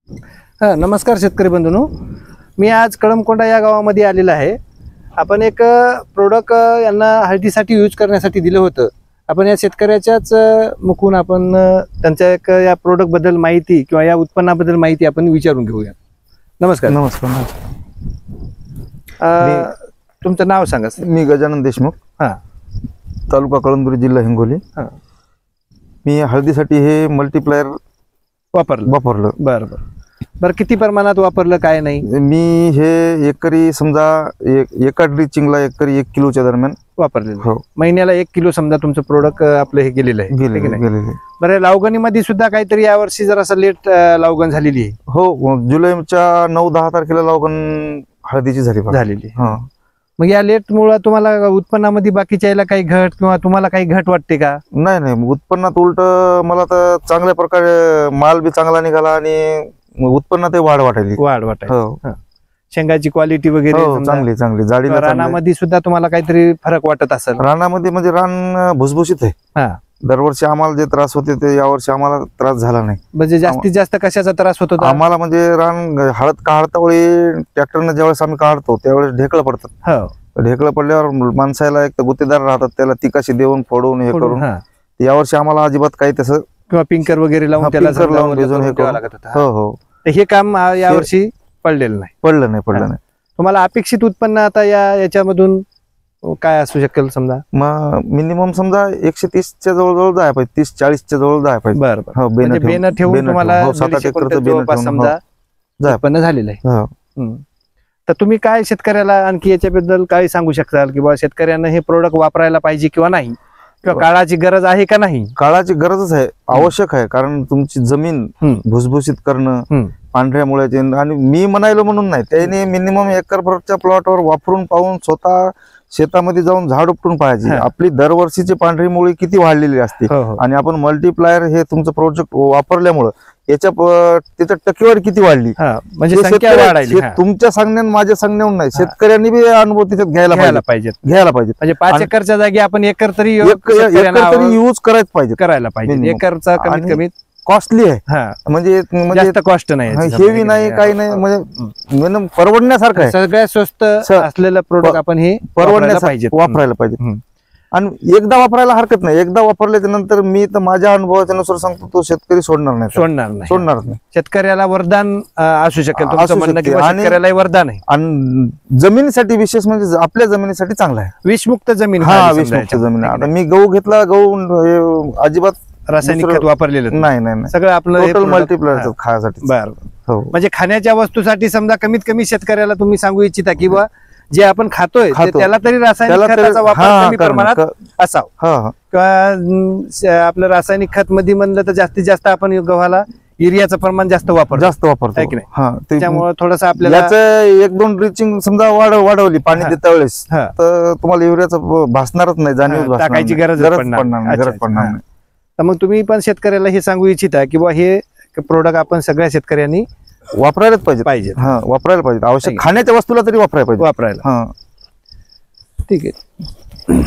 नमस्कार शेतकरी बंधूंनो, मी आज कळमकोंडा या गावामध्ये आलेला आहे. आपण एक प्रोडक्ट यांना हळदीसाठी यूज करण्यासाठी दिलं होतं. आपण या शेतकऱ्याच्याच मुखून आपण त्यांच्या एक या प्रोडक्ट बद्दल माहिती किंवा या उत्पन्नाबद्दल माहिती आपण विचारून घेऊया. नमस्कार. नमस्कार. तुमचं नाव सांगा. मी गजानन देशमुख, तालुका कळमनुरी, जिल्हा हिंगोली. मी हळदीसाठी हे मल्टीप्लायर वापरलं. बरं. किती प्रमाणात वापरलं, काय नाही? मी हे एकरी समजा एका ड्रिचिंगला एकरी 1 किलोच्या दरम्यान वापरलेलं. हो. महिन्याला 1 किलो समजा तुमचं प्रोडक्ट आपलं हे गेलेलं आहे. बरं, लावगणीमध्ये सुद्धा काहीतरी यावर्षी जरासं लेट लावगण झालेली आहे. हो, जुलैच्या 9-10 तारखेला लावगण हळदीची झालेली. मग या लेट मुळे तुम्हाला उत्पन्नामध्ये बाकीच्या याला काही घट किंवा तुम्हाला काही घट वाटते का? नाही, उत्पन्नात उलट मला तर चांगल्या प्रकारे माल बी चांगला निघाला आणि उत्पन्नात वाढ वाटायली. शेंगाची क्वालिटी वगैरे चांगली जाडी. रानामध्ये सुद्धा तुम्हाला काहीतरी फरक वाटत असेल? रानामध्ये म्हणजे रान भुसभुशीत आहे. दरवर्षी आम्हाला जे त्रास होते ते यावर्षी आम्हाला त्रास झाला नाही. म्हणजे जास्तीत जास्त कशाचा त्रास होतो आम्हाला? म्हणजे रान हळद काढता वेळी ट्रॅक्टरनं ज्यावेळेस आम्ही काढतो त्यावेळेस ढेकळं पडतात. ढेकळं पडल्यावर माणसाला एक तर गुत्तेदार राहतात, त्याला तिकाशी देऊन फोडून हे करून. यावर्षी आम्हाला अजिबात काही तसं किंवा पिंकर वगैरे लावून त्याला भिजवून हे करून. हे काम यावर्षी पडलेलं नाही. तुम्हाला अपेक्षित उत्पन्न आता याच्यामधून काय असू शकेल? समजा मिनिमम समजा 130च्या जवळ जाय पाहिजे, 30-40च्या जवळ जाय पाहिजे. बरं. बेन ठेवून तुम्हाला 7-8 एकर समजा उत्पन्न झालेलं आहे. तर तुम्ही काय शेतकऱ्याला आणखी याच्याबद्दल काय सांगू शकताल की बाबा शेतकऱ्यांना हे प्रोडक्ट वापरायला पाहिजे किंवा नाही, किंवा काळाची गरज आहे का नाही? काळाची गरजच आहे, आवश्यक आहे. कारण तुमची जमीन भुसभुशीत करणं, पांढऱ्या मुळ्याचे, आणि मी म्हणायलो म्हणून नाही, त्याने मिनिमम एकरभरच्या प्लॉटवर वापरून पाहून स्वतः शेतामध्ये जाऊन झाड उपटून पाहायची. आपली दरवर्षीची पांढरी मुळी किती वाढलेली असते. आणि आपण मल्टीप्लायर हे तुमचं प्रोजेक्ट वापरल्यामुळं त्याच्या टक्केवारी किती वाढली. म्हणजे तुमच्या सांगण्यान माझ्या सांगण्याहून नाही, शेतकऱ्यांनी बी अनुभव त्याच्यात घ्यायला पाहिजे. म्हणजे 5 एकरच्या जागी आपण एकर तरी यूज करायला पाहिजे. एकरचा कमीत कमी कॉस्टली आहे, म्हणजे जास्त कॉस्ट नाही, हेवी नाही, काही नाही, म्हणजे परवडण्यासारखं आहे. सगळ्यात स्वस्त असलेलं प्रोडक्ट आपण हे वापरायला पाहिजे. आणि एकदा वापरायला हरकत नाही. एकदा वापरल्याच्या नंतर मी तर माझ्या अनुभवाच्या नुसार सांगतो, तो शेतकरी सोडणार नाही. शेतकऱ्याला वरदान असू शकेल तुमचं म्हणणं, किंवा शेतकऱ्याला वरदान आहे. आणि जमिनीसाठी विशेष म्हणजे आपल्या जमिनीसाठी चांगला आहे. विषमुक्त जमीन. विषमुक्त जमीन. आता मी गहू घेतला, गहू अजिबात रासायनिक खत वापरलेलं नाही. सगळं आपलं मल्टीप्लायर खाण्यासाठी. म्हणजे खाण्याच्या वस्तूसाठी समजा कमीत कमी शेतकऱ्याला तुम्ही सांगू इच्छिता की बा जे आपण खातोय त्याला तरी रासायनिक खताचा वापर कमी प्रमाणात असावा, किंवा आपलं रासायनिक खत मध्ये म्हणलं तर जास्तीत जास्त आपण गव्हाला युरियाचं प्रमाण जास्त वापरतो की नाही. त्याच्यामुळे थोडंसं आपल्याला 1-2 ड्रिचिंग समजा वाढवली पाणी देता वेळेस, तर तुम्हाला युरियाचं भासणारच नाही, जाणीव टाकायची गरज पडणार नाही. तर मग तुम्ही पण शेतकऱ्याला हे सांगू इच्छिता की बा हे प्रोडक्ट आपण सगळ्या शेतकऱ्यांनी वापरायलाच पाहिजे. वापरायला पाहिजे. आवश्यक खाण्याच्या वस्तूला तरी वापरायला. ठीक आहे.